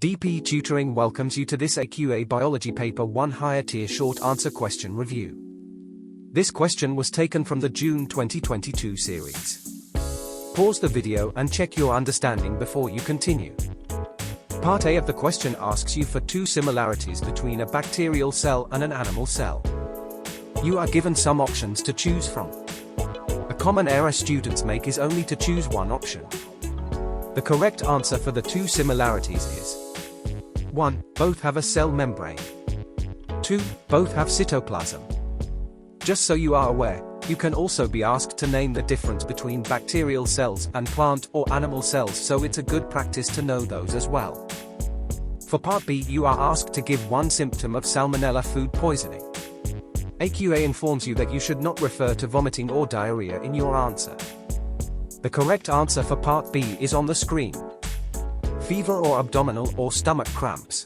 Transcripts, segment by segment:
DP Tutoring welcomes you to this AQA Biology Paper 1 Higher Tier Short Answer Question Review. This question was taken from the June 2022 series. Pause the video and check your understanding before you continue. Part A of the question asks you for two similarities between a bacterial cell and an animal cell. You are given some options to choose from. A common error students make is only to choose one option. The correct answer for the two similarities is 1. Both have a cell membrane. 2. Both have cytoplasm. Just so you are aware, you can also be asked to name the difference between bacterial cells and plant or animal cells, so it's a good practice to know those as well. For Part B, you are asked to give one symptom of Salmonella food poisoning. AQA informs you that you should not refer to vomiting or diarrhea in your answer. The correct answer for Part B is on the screen. Fever or abdominal or stomach cramps.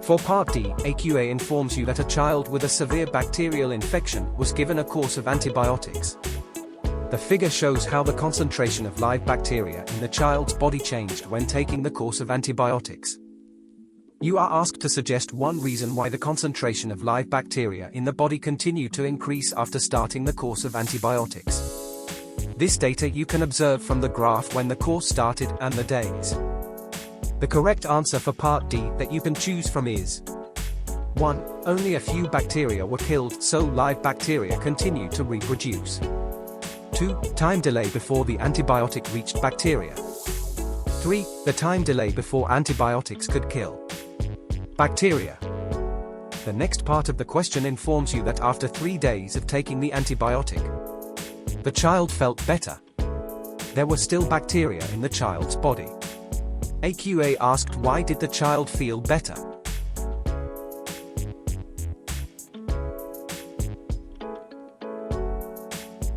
For Part D, AQA informs you that a child with a severe bacterial infection was given a course of antibiotics. The figure shows how the concentration of live bacteria in the child's body changed when taking the course of antibiotics. You are asked to suggest one reason why the concentration of live bacteria in the body continued to increase after starting the course of antibiotics. This data you can observe from the graph when the course started and the days. The correct answer for Part D that you can choose from is 1. Only a few bacteria were killed, so live bacteria continued to reproduce. 2. Time delay before the antibiotic reached bacteria. 3. The time delay before antibiotics could kill bacteria. The next part of the question informs you that after 3 days of taking the antibiotic, the child felt better. There were still bacteria in the child's body. AQA asked, why did the child feel better?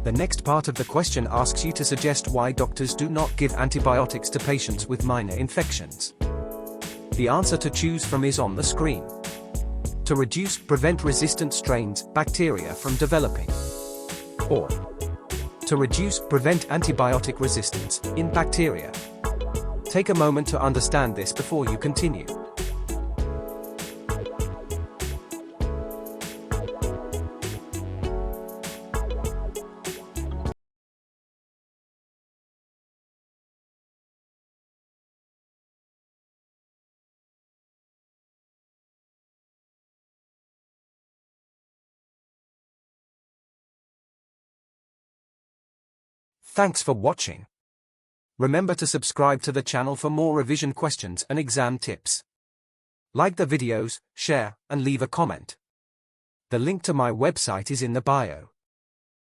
The next part of the question asks you to suggest why doctors do not give antibiotics to patients with minor infections. The answer to choose from is on the screen. To prevent resistant strains, bacteria from developing. Or to prevent antibiotic resistance in bacteria. Take a moment to understand this before you continue. Thanks for watching. Remember to subscribe to the channel for more revision questions and exam tips. Like the videos, share, and leave a comment. The link to my website is in the bio.